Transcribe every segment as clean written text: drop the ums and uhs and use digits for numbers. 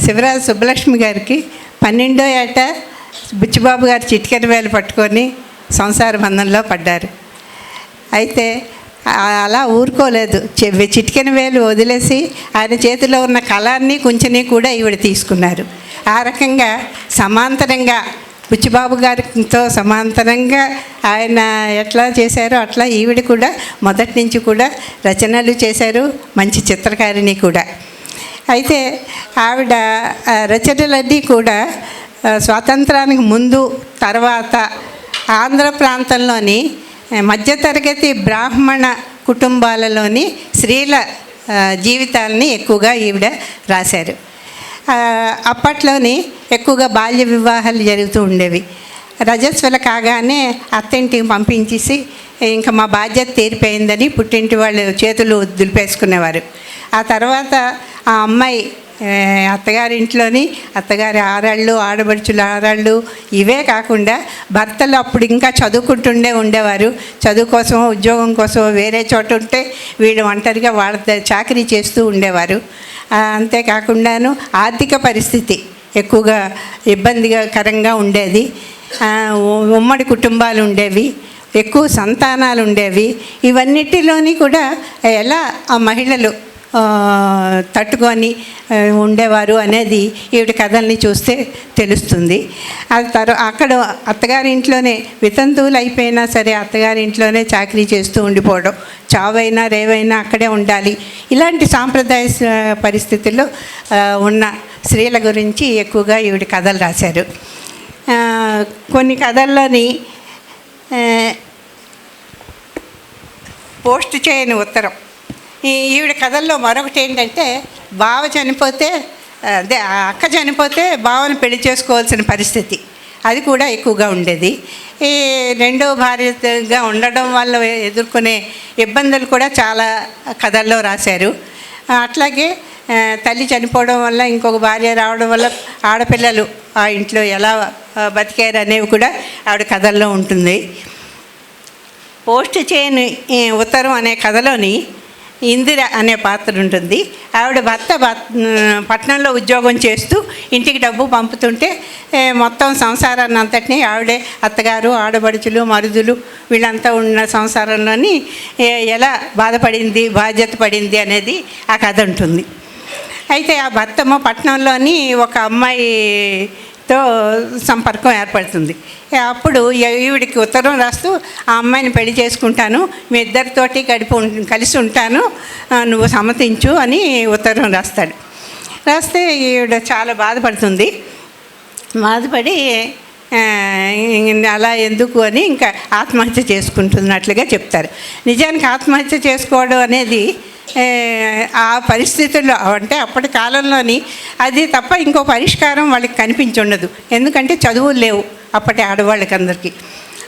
శివరాజు సుబ్బలక్ష్మి గారికి 12వ ఏట బుచ్చిబాబు గారు చిటికెన వేలు పట్టుకొని సంసార బంధంలో పడ్డారు. అయితే అలా ఊరుకోలేదు, చిటికెన వేలు వదిలేసి ఆయన చేతిలో ఉన్న కళాన్ని కుంచెని కూడా ఈవిడ తీసుకున్నారు. ఆ రకంగా సమాంతరంగా బుచ్చిబాబు గారితో సమాంతరంగా ఆయన ఎట్లా చేశారో అట్లా ఈవిడ కూడా మొదటి నుంచి కూడా రచనలు చేశారు, మంచి చిత్రకారిణి కూడా. అయితే ఆవిడ రచనలన్నీ కూడా స్వాతంత్రానికి ముందు తర్వాత ఆంధ్ర ప్రాంతంలోని మధ్యతరగతి బ్రాహ్మణ కుటుంబాలలోని స్త్రీల జీవితాలని ఎక్కువగా ఈవిడ రాశారు. అప్పట్లోని ఎక్కువగా బాల్య వివాహాలు జరుగుతూ ఉండేవి. రజస్వల కాగానే అత్తింటికి పంపించేసి ఇంకా మా బాధ్యత తీరిపోయిందని పుట్టింటి వాళ్ళు చేతులు దులిపేసుకునేవారు. ఆ తర్వాత ఆ అమ్మాయి అత్తగారింట్లోని అత్తగారి ఆరాళ్ళు, ఆడబడుచుల ఆరాళ్ళు ఇవే కాకుండా భర్తలు అప్పుడు ఇంకా చదువుకుంటుండే ఉండేవారు. చదువు కోసం ఉద్యోగం కోసం వేరే చోట ఉంటే వీళ్ళు ఒంటరిగా వాళ్ళ చాకరీ చేస్తూ ఉండేవారు. అంతేకాకుండాను ఆర్థిక పరిస్థితి ఎక్కువగా ఇబ్బందికరంగా ఉండేది. ఉమ్మడి కుటుంబాలు ఉండేవి, ఎక్కువ సంతానాలు ఉండేవి. ఇవన్నిటిలోని కూడా ఎలా ఆ మహిళలు తట్టుకొని ఉండేవారు అనేది ఈవిడ కథల్ని చూస్తే తెలుస్తుంది. అక్కడ అత్తగారింట్లోనే వితంతువులు అయిపోయినా సరే అత్తగారింట్లోనే చాకరీ చేస్తూ ఉండిపోవడం, చావైనా రేవైనా అక్కడే ఉండాలి. ఇలాంటి సాంప్రదాయ పరిస్థితుల్లో ఉన్న స్త్రీల గురించి ఎక్కువగా ఈవిడ కథలు రాశారు. కొన్ని కథల్లోని పోస్ట్ చేయని ఉత్తరం. ఈవిడ కథల్లో మరొకటి ఏంటంటే బావ చనిపోతే అదే అక్క చనిపోతే బావను పెళ్లి చేసుకోవాల్సిన పరిస్థితి అది కూడా ఎక్కువగా ఉండేది. ఈ రెండో భార్యగా ఉండడం వల్ల ఎదుర్కొనే ఇబ్బందులు కూడా చాలా కథల్లో రాశారు. అట్లాగే తల్లి చనిపోవడం వల్ల ఇంకొక భార్య రావడం వల్ల ఆడపిల్లలు ఆ ఇంట్లో ఎలా బతికారు అనేవి కూడా ఆవిడ కథల్లో ఉంటుంది. పోస్ట్ చేయని ఉత్తరం అనే కథలోని ఇందిర అనే పాత్ర ఉంటుంది. ఆవిడ భర్త పట్టణంలో ఉద్యోగం చేస్తూ ఇంటికి డబ్బు పంపుతుంటే మొత్తం సంసారాన్ని అంతటినీ ఆవిడే అత్తగారు, ఆడబడుచులు, మరుదులు వీళ్ళంతా ఉన్న సంసారంలోని ఎలా బాధపడింది, బాధ్యత పడింది అనేది ఆ కథ ఉంటుంది. అయితే ఆ భర్తమో పట్టణంలోని ఒక అమ్మాయితో సంపర్కం ఏర్పడుతుంది. అప్పుడు ఈవిడికి ఉత్తరం రాస్తూ ఆ అమ్మాయిని పెళ్లి చేసుకుంటాను, మీ ఇద్దరితోటి కలిసి ఉంటాను, నువ్వు సమ్మతించు అని ఉత్తరం రాస్తాడు. రాస్తే ఈవిడ చాలా బాధపడుతుంది. బాధపడి అలా ఎందుకు అని ఇంకా ఆత్మహత్య చేసుకుంటున్నట్లుగా చెప్తారు. నిజానికి ఆత్మహత్య చేసుకోవడం అనేది ఆ పరిస్థితుల్లో అంటే అప్పటి కాలంలోని అది తప్ప ఇంకో పరిష్కారం వాళ్ళకి కనిపించి ఉండదు. ఎందుకంటే చదువులు లేవు అప్పటి ఆడవాళ్ళకి అందరికీ.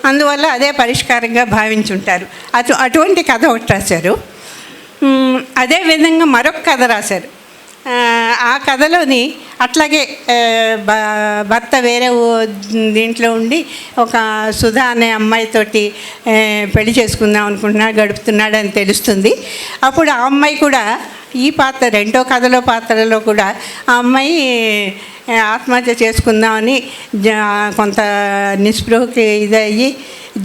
అందువల్ల అదే పరిష్కారంగా భావించుంటారు. అటువంటి కథ ఒకటి రాశారు. అదేవిధంగా మరొక కథ రాశారు. ఆ కథలోని అట్లాగే భర్త వేరే దీంట్లో ఉండి ఒక సుధా అనే అమ్మాయితోటి పెళ్లి చేసుకుందాం అనుకుంటున్నాడు, గడుపుతున్నాడు అని తెలుస్తుంది. అప్పుడు ఆ అమ్మాయి కూడా ఈ పాత్ర రెండో కథలో పాత్రలో కూడా ఆ అమ్మాయి ఆత్మహత్య చేసుకుందామని కొంత నిస్పృహకి ఇదయ్యి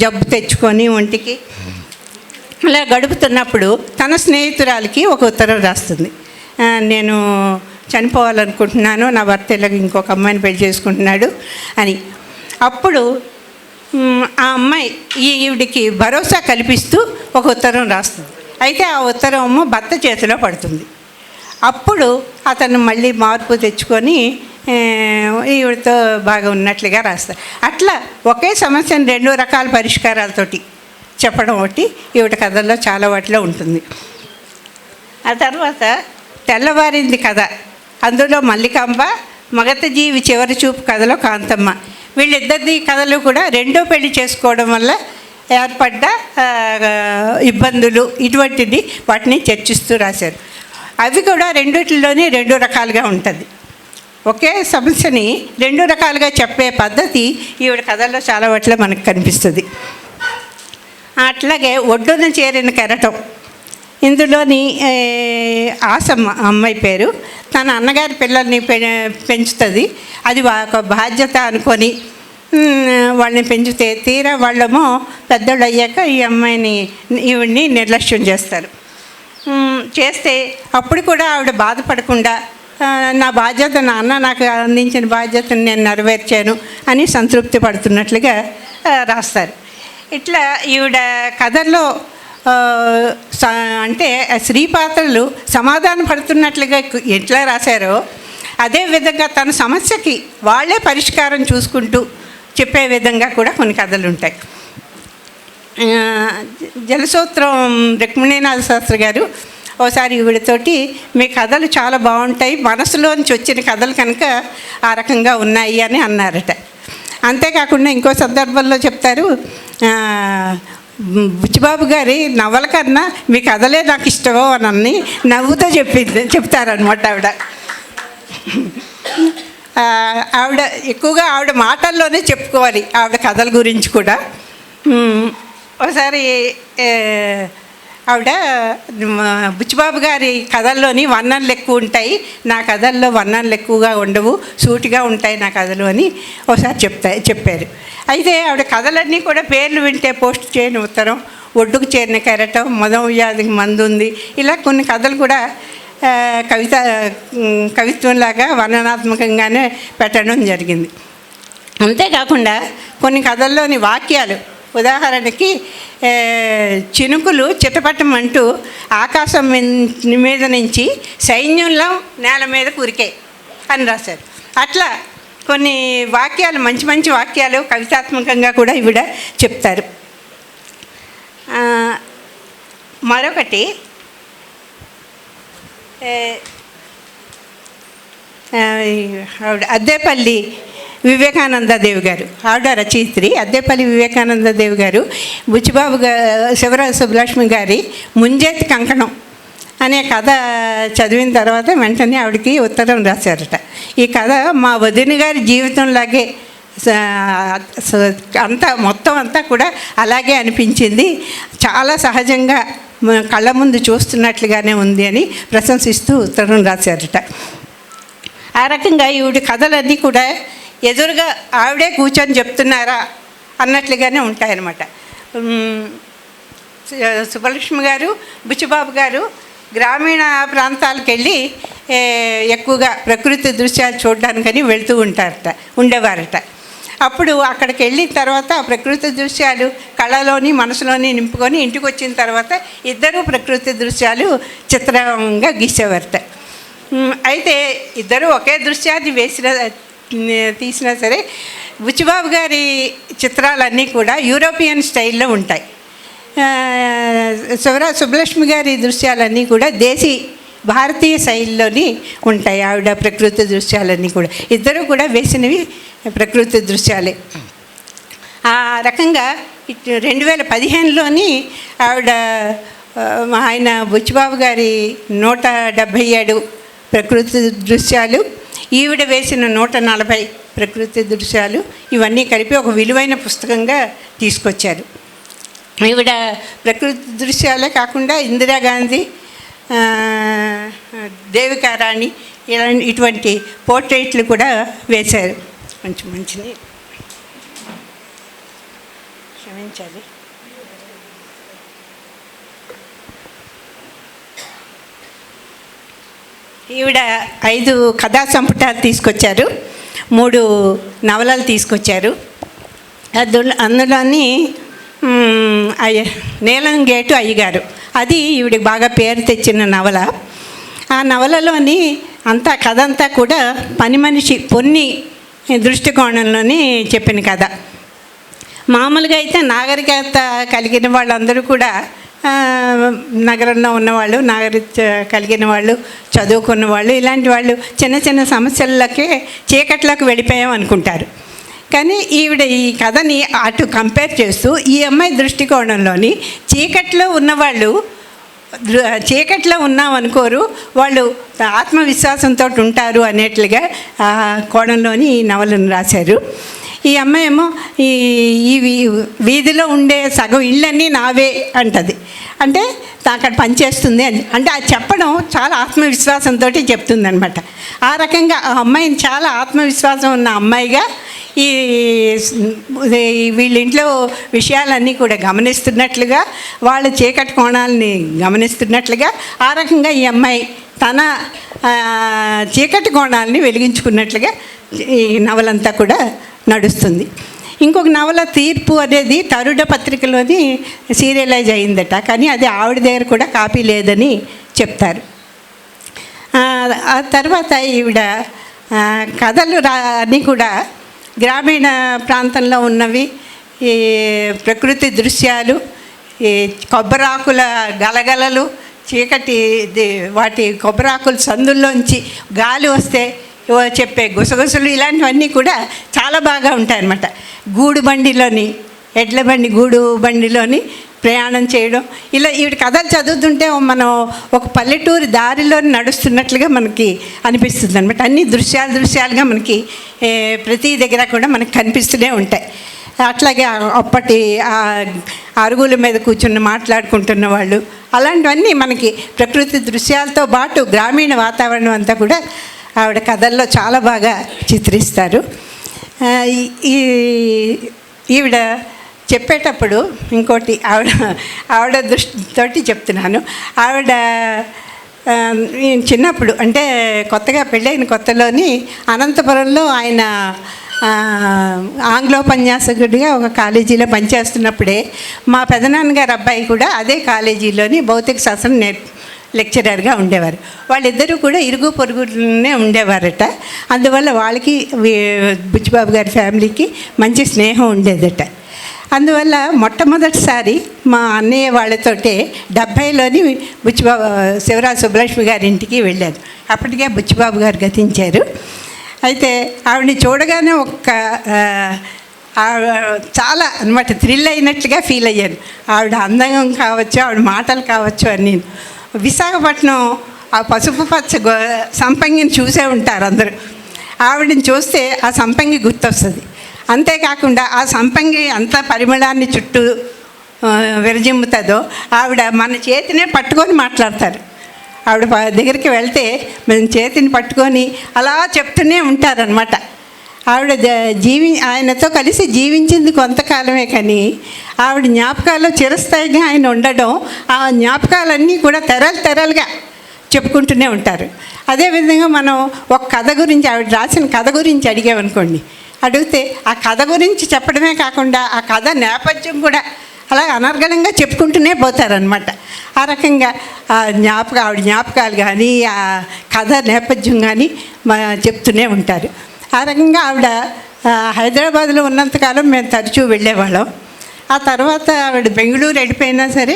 జబ్బు తెచ్చుకొని ఒంటికి అలా గడుపుతున్నప్పుడు తన స్నేహితురాలకి ఒక ఉత్తరం రాస్తుంది. నేను చనిపోవాలనుకుంటున్నాను, నా భర్త ఇలాగ ఇంకొక అమ్మాయిని పెళ్లి చేసుకుంటున్నాడు అని. అప్పుడు ఆ అమ్మాయి ఈవిడికి భరోసా కల్పిస్తూ ఒక ఉత్తరం రాస్తుంది. అయితే ఆ ఉత్తరం భర్త చేతిలో పడుతుంది. అప్పుడు అతను మళ్ళీ మార్పు తెచ్చుకొని ఈవిడతో బాగా ఉన్నట్లుగా రాస్తారు. అట్లా ఒకే సమస్యను రెండు రకాల పరిష్కారాలతోటి చెప్పడం ఒకటి ఈవిడ కథల్లో చాలా వాటిలో ఉంటుంది. ఆ తర్వాత తెల్లవారింది కథ, అందులో మల్లికాంబ, మగత జీవి చివరి చూపు కథలో కాంతమ్మ. వీళ్ళిద్దరిది కథలు కూడా రెండో పెళ్లి చేసుకోవడం వల్ల ఏర్పడ్డ ఇబ్బందులు ఇటువంటిది వాటిని చర్చిస్తూ రాశారు. అవి కూడా రెండిటిలోనే రెండు రకాలుగా ఉంటుంది. ఒకే సమస్యని రెండు రకాలుగా చెప్పే పద్ధతి ఈవిడ కథల్లో చాలా వాటిలో మనకు కనిపిస్తుంది. అట్లాగే ఒడ్డున చేరిన కెరటం. ఇందులోని ఆసమ్మ అమ్మాయి పేరు. తన అన్నగారి పిల్లల్ని పెంచుతుంది. అది ఒక బాధ్యత అనుకొని వాళ్ళని పెంచితే తీరా వాళ్ళేమో పెద్దోళ్ళు అయ్యాక ఈ అమ్మాయిని ఈవిడ్ని నిర్లక్ష్యం చేస్తారు. చేస్తే అప్పుడు కూడా ఆవిడ బాధపడకుండా నా బాధ్యత, నా అన్న నాకు అందించిన బాధ్యతను నేను నెరవేర్చాను అని సంతృప్తి పడుతున్నట్లుగా రాస్తారు. ఇట్లా ఈవిడ కథల్లో అంటే స్త్రీ పాత్రలు సమాధాన పడుతున్నట్లుగా ఎట్లా రాశారో అదేవిధంగా తన సమస్యకి వాళ్ళే పరిష్కారం చూసుకుంటూ చెప్పే విధంగా కూడా కొన్ని కథలు ఉంటాయి. జలసూత్రం రుక్మిణీనాథ శాస్త్రి గారు ఓసారి ఈవిడతోటి మీ కథలు చాలా బాగుంటాయి, మనసులోంచి వచ్చిన కథలు కనుక ఆ రకంగా ఉన్నాయి అని అన్నారట. అంతేకాకుండా ఇంకో సందర్భంలో చెప్తారు, బుచ్చిబాబు గారి నవల కన్నా మీ కథలే నాకు ఇష్టమో అని నవ్వుతో చెప్తారనమాట ఆవిడ. ఆవిడ ఎక్కువగా ఆవిడ మాటల్లోనే చెప్పుకోవాలి ఆవిడ కథల గురించి కూడా. ఒకసారి ఆవిడ బుచ్చిబాబు గారి కథల్లోని వర్ణనలు ఎక్కువ ఉంటాయి, నా కథల్లో వర్ణనలు ఎక్కువగా ఉండవు, సూటిగా ఉంటాయి నా కథలు అని ఒకసారి చెప్పారు. అయితే ఆవిడ కథలన్నీ కూడా పేర్లు వింటే పోస్ట్ చేయని ఉత్తరం, ఒడ్డుకు చేరిన కెరటం, మదం వ్యాధికి మందు ఉంది, ఇలా కొన్ని కథలు కూడా కవిత్వంలాగా వర్ణనాత్మకంగానే పెట్టడం జరిగింది. అంతేకాకుండా కొన్ని కథల్లోని వాక్యాలు, ఉదాహరణకి చినుకులు చిటపటమంటూ ఆకాశం మీద నుంచి సైన్యంలో నేల మీద కురికాయి అని రాశారు. అట్లా కొన్ని వాక్యాలు, మంచి మంచి వాక్యాలు కవితాత్మకంగా కూడా ఈవిడ చెప్తారు. మరొకటి ఆవిడ అద్దేపల్లి వివేకానందదేవి గారు, ఆవిడ రచయిత్రి. అద్దేపల్లి వివేకానందదేవి గారు బుచ్చిబాబు శివరాజ సుబ్బలక్ష్మి గారి ముంజేతి కంకణం అనే కథ చదివిన తర్వాత వెంటనే ఆవిడకి ఉత్తరం రాశారట. ఈ కథ మా వదిన గారి జీవితంలాగే మొత్తం అంతా కూడా అలాగే అనిపించింది, చాలా సహజంగా కళ్ళ ముందు చూస్తున్నట్లుగానే ఉంది అని ప్రశంసిస్తూ ఉత్తరం రాశారట. ఆ రకంగా ఈవిడ కథలన్నీ కూడా ఎదురుగా ఆవిడే కూర్చొని చెప్తున్నారా అన్నట్లుగానే ఉంటాయన్నమాట. సుబ్బలక్ష్మి గారు, బుచ్చిబాబు గారు గ్రామీణ ప్రాంతాలకు వెళ్ళి ఎక్కువగా ప్రకృతి దృశ్యాలు చూడడానికని వెళ్తూ ఉండేవారట. అప్పుడు అక్కడికి వెళ్ళిన తర్వాత ఆ ప్రకృతి దృశ్యాలు కళలోని మనసులోని నింపుకొని ఇంటికి వచ్చిన తర్వాత ఇద్దరు ప్రకృతి దృశ్యాలు చిత్రంగా గీసేవారట. అయితే ఇద్దరు ఒకే దృశ్యాన్ని తీసినా సరే బుచ్చిబాబు గారి చిత్రాలన్నీ కూడా యూరోపియన్ స్టైల్లో ఉంటాయి. శివరాజ సుబ్బలక్ష్మి గారి దృశ్యాలన్నీ కూడా భారతీయ శైలిలోని ఉంటాయి. ఆవిడ ప్రకృతి దృశ్యాలన్నీ కూడా ఇద్దరు కూడా వేసినవి ప్రకృతి దృశ్యాలే. ఆ రకంగా 2015లోని ఆవిడ ఆయన బుచ్చిబాబు గారి 177 ప్రకృతి దృశ్యాలు, ఈవిడ వేసిన 140 ప్రకృతి దృశ్యాలు, ఇవన్నీ కలిపి ఒక విలువైన పుస్తకంగా తీసుకొచ్చారు. ఈవిడ ప్రకృతి దృశ్యాలే కాకుండా ఇందిరాగాంధీ, దేవికారాణి ఇటువంటి పోర్ట్రేట్లు కూడా వేశారు. మంచిది క్షమించాలి. ఈవిడ 5 కథా సంపుటాలు తీసుకొచ్చారు, 3 నవలలు తీసుకొచ్చారు. అందులోని నీలం గేటు అయ్యగారు, అది ఈవిడికి బాగా పేరు తెచ్చిన నవల. ఆ నవలలోని కథ అంతా కూడా పని మనిషి పొన్ని దృష్టికోణంలోని చెప్పిన కథ. మామూలుగా అయితే నాగరికత కలిగిన వాళ్ళందరూ కూడా నగరంలో ఉన్నవాళ్ళు, నాగరికత కలిగిన వాళ్ళు, చదువుకున్న వాళ్ళు, ఇలాంటి వాళ్ళు చిన్న చిన్న సమస్యలకే చీకట్లోకి వెళ్ళిపోయాం అనుకుంటారు. కానీ ఈవిడ ఈ కథని అటు కంపేర్ చేస్తూ ఈ అమ్మాయి దృష్టికోణంలోని చీకట్లో ఉన్నవాళ్ళు చీకట్లో ఉన్నామనుకోరు, వాళ్ళు ఆత్మవిశ్వాసంతో ఉంటారు అనేట్లుగా ఆ కోణంలోని ఈ నవలను రాశారు. ఈ అమ్మాయి ఏమో ఈ వీధిలో ఉండే సగం ఇళ్ళన్నీ నావే అంటది. అంటే అక్కడ పనిచేస్తుంది అని, అంటే అది చెప్పడం చాలా ఆత్మవిశ్వాసంతో చెప్తుంది అనమాట. ఆ రకంగా ఆ అమ్మాయిని చాలా ఆత్మవిశ్వాసం ఉన్న అమ్మాయిగా ఈ వీళ్ళ ఇంట్లో విషయాలన్నీ కూడా గమనిస్తున్నట్లుగా, వాళ్ళ చీకటి కోణాలని గమనిస్తున్నట్లుగా, ఆ రకంగా ఈ అమ్మాయి తన చీకటి కోణాలని వెలిగించుకున్నట్లుగా ఈ నవలంతా కూడా నడుస్తుంది. ఇంకొక నవల తీర్పు అనేది తరుడ పత్రికలోని సీరియలైజ్ అయిందట, కానీ అది ఆవిడ దగ్గర కూడా కాపీ లేదని చెప్తారు. ఆ తర్వాత ఈవిడ కథలు అన్నీ కూడా గ్రామీణ ప్రాంతంలో ఉన్నవి, ఈ ప్రకృతి దృశ్యాలు, ఈ కొబ్బరాకుల గలగలలు, చీకటి వాటి కొబ్బరాకుల సందుల్లోంచి గాలి వస్తే చెప్పే గుసగుసలు, ఇలాంటివన్నీ కూడా చాలా బాగా ఉంటాయన్నమాట. గూడు బండిలోని ఎడ్ల బండి గూడు బండిలోని ప్రయాణం చేయడం, ఇలా ఈవిడ కథలు చదువుతుంటే మనం ఒక పల్లెటూరి దారిలో నడుస్తున్నట్లుగా మనకి అనిపిస్తుంది అనమాట. అన్ని దృశ్యాలుగా మనకి ప్రతి దగ్గర కూడా మనకి కనిపిస్తూనే ఉంటాయి. అట్లాగే అప్పటి అరుగుల మీద కూర్చుని మాట్లాడుకుంటున్న వాళ్ళు, అలాంటివన్నీ మనకి ప్రకృతి దృశ్యాలతో పాటు గ్రామీణ వాతావరణం అంతా కూడా ఆవిడ కథల్లో చాలా బాగా చిత్రిస్తారు. ఈవిడ చెప్పేటప్పుడు ఇంకోటి ఆవిడ దృష్టితోటి చెప్తున్నాను. ఆవిడ చిన్నప్పుడు అంటే కొత్తగా పెళ్ళైన కొత్తలోని అనంతపురంలో ఆయన ఆంగ్లోపన్యాసకుడిగా ఒక కాలేజీలో పనిచేస్తున్నప్పుడే మా పెదనాన్నగారు అబ్బాయి కూడా అదే కాలేజీలోని భౌతిక శాస్త్రం లెక్చరర్గా ఉండేవారు. వాళ్ళిద్దరూ కూడా ఇరుగు పొరుగునే ఉండేవారట. అందువల్ల వాళ్ళకి బుచ్చిబాబు గారి ఫ్యామిలీకి మంచి స్నేహం ఉండేదట. అందువల్ల మొట్టమొదటిసారి మా అన్నయ్య వాళ్ళతోటే 70లోని బుచ్చిబాబు శివరాజు సుబ్బలక్ష్మి గారి ఇంటికి వెళ్ళారు. అప్పటికే బుచ్చిబాబు గారు గతించారు. అయితే ఆవిడని చూడగానే చాలా అన్నమాట థ్రిల్ అయినట్లుగా ఫీల్ అయ్యాను. ఆవిడ అందం కావచ్చు, ఆవిడ మాటలు కావచ్చు అని. నేను విశాఖపట్నం ఆ పసుపు పచ్చ సంపంగిని చూసే ఉంటారు అందరూ. ఆవిడని చూస్తే ఆ సంపంగి గుర్తొస్తుంది. అంతేకాకుండా ఆ సంపంగి అంత పరిమళాన్ని చుట్టూ విరజిమ్ముతుందో ఆవిడ మన చేతినే పట్టుకొని మాట్లాడతారు. ఆవిడ దగ్గరికి వెళ్తే మనం చేతిని పట్టుకొని అలా చెప్తూనే ఉంటారనమాట. ఆవిడ ఆయనతో కలిసి జీవించింది కొంతకాలమే, కానీ ఆవిడ జ్ఞాపకాల్లో చిరస్థాయిగా ఆయన ఉండడం, ఆ జ్ఞాపకాలన్నీ కూడా తెరలుగా చెప్పుకుంటూనే ఉంటారు. అదేవిధంగా మనం ఒక కథ గురించి, ఆవిడ రాసిన కథ గురించి అడిగామనుకోండి, అడిగితే ఆ కథ గురించి చెప్పడమే కాకుండా ఆ కథ నేపథ్యం కూడా అలా అనర్గళంగా చెప్పుకుంటూనే పోతారనమాట. ఆ రకంగా ఆవిడ జ్ఞాపకాలు కానీ ఆ కథ నేపథ్యం కానీ చెప్తూనే ఉంటారు. ఆ రకంగా ఆవిడ హైదరాబాద్లో ఉన్నంతకాలం మేము తరచూ వెళ్ళేవాళ్ళం. ఆ తర్వాత ఆవిడ బెంగళూరు వెళ్ళిపోయినా సరే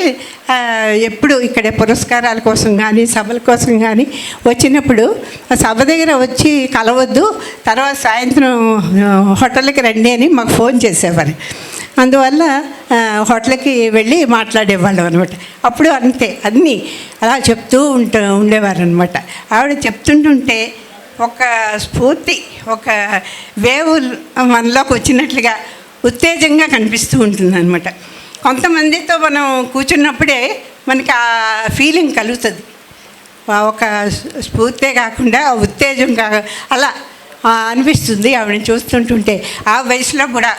ఎప్పుడు ఇక్కడే పురస్కారాల కోసం కానీ సభల కోసం కానీ వచ్చినప్పుడు సభ దగ్గర వచ్చి కలవద్దు, తర్వాత సాయంత్రం హోటల్కి రండి అని మాకు ఫోన్ చేసేవారు. అందువల్ల హోటల్కి వెళ్ళి మాట్లాడేవాళ్ళం అనమాట. అప్పుడు అంతే అన్నీ అలా చెప్తూ ఉండేవారు అనమాట. ఆవిడ చెప్తుంటుంటే ఒక స్ఫూర్తి, ఒక వేవ్ మనలోకి వచ్చినట్లుగా ఉత్తేజంగా కనిపిస్తూ ఉంటుంది అనమాట. కొంతమందితో మనం కూర్చున్నప్పుడే మనకి ఆ ఫీలింగ్ కలుగుతుంది. ఒక స్ఫూర్తే కాకుండా ఉత్తేజం అలా అనిపిస్తుంది ఆవిడని చూస్తుంటుంటే. ఆ వయసులో కూడా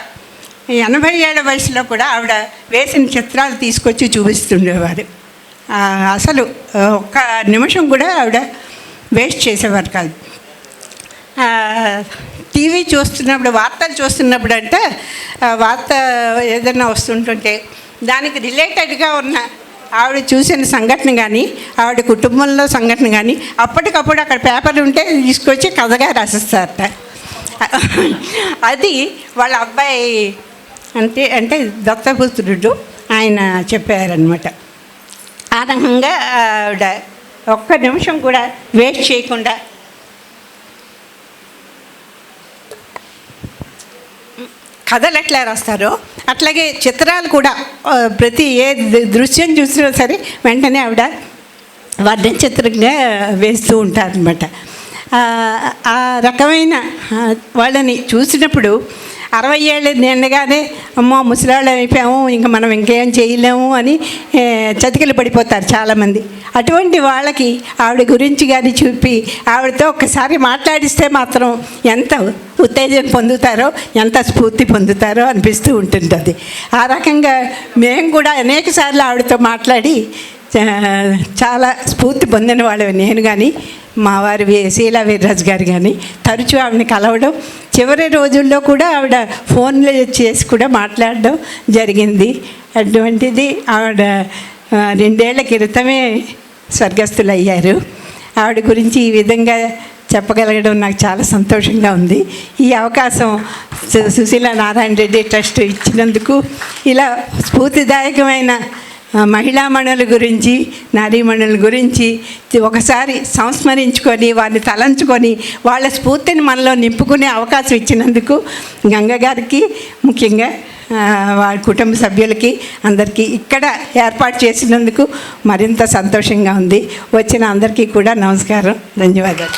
87 వయసులో కూడా ఆవిడ వేసిన చిత్రాలు తీసుకొచ్చి చూపిస్తుండేవారు. అసలు ఒక్క నిమిషం కూడా ఆవిడ వేస్ట్ చేసేవారు కాదు. టీవీ చూస్తున్నప్పుడు, వార్తలు చూస్తున్నప్పుడు అంటే వార్త ఏదైనా వస్తుంటుంటే దానికి రిలేటెడ్గా ఉన్న ఆవిడ చూసిన సంఘటన కానీ, ఆవిడ కుటుంబంలో సంఘటన కానీ అప్పటికప్పుడు అక్కడ పేపర్ ఉంటే తీసుకొచ్చి కథగా రాసిస్తారట. అది వాళ్ళ అబ్బాయి అంటే దత్తపుత్రుడు ఆయన చెప్పారనమాట. ఆ రకంగా ఆవిడ ఒక్క నిమిషం కూడా వేస్ట్ చేయకుండా కథలు ఎట్లా రాస్తారో అట్లాగే చిత్రాలు కూడా ప్రతి ఏ దృశ్యం చూసినా సరే వెంటనే ఆవిడ వర్ణ చిత్రంగా వేస్తూ ఉంటారనమాట. ఆ రకమైన వాళ్ళని చూసినప్పుడు 60 ఏళ్ళు నిండగానే అమ్మో ముసలాళ్ళు అయిపోయాము, ఇంకా మనం ఇంకేం చేయలేము అని చతికిలు పడిపోతారు చాలామంది. అటువంటి వాళ్ళకి ఆవిడ గురించి కానీ చూపి ఆవిడతో ఒక్కసారి మాట్లాడిస్తే మాత్రం ఎంత ఉత్తేజం పొందుతారో, ఎంత స్ఫూర్తి పొందుతారో అనిపిస్తూ ఉంటుంటుంది. ఆ రకంగా మేము కూడా అనేకసార్లు ఆవిడతో మాట్లాడి చాలా స్ఫూర్తి పొందిన వాళ్ళు. నేను కానీ మా వారి శీలా వీర్రాజు గారు కానీ తరచూ ఆవిడని కలవడం, చివరి రోజుల్లో కూడా ఆవిడ ఫోన్లో చేసి కూడా మాట్లాడడం జరిగింది. అటువంటిది ఆవిడ 2 ఏళ్ల క్రితమే స్వర్గస్థులయ్యారు. ఆవిడ గురించి ఈ విధంగా చెప్పగలగడం నాకు చాలా సంతోషంగా ఉంది. ఈ అవకాశం సుశీల నారాయణ రెడ్డి ట్రస్ట్ ఇచ్చినందుకు, ఇలా స్ఫూర్తిదాయకమైన మహిళామణుల గురించి, నారీమణుల గురించి ఒకసారి సంస్మరించుకొని వారిని తలంచుకొని వాళ్ళ స్ఫూర్తిని మనలో నింపుకునే అవకాశం ఇచ్చినందుకు గంగ గారికి, ముఖ్యంగా వారి కుటుంబ సభ్యులకి అందరికీ ఇక్కడ ఏర్పాటు చేసినందుకు మరింత సంతోషంగా ఉంది. వచ్చిన అందరికీ కూడా నమస్కారం, ధన్యవాదాలు.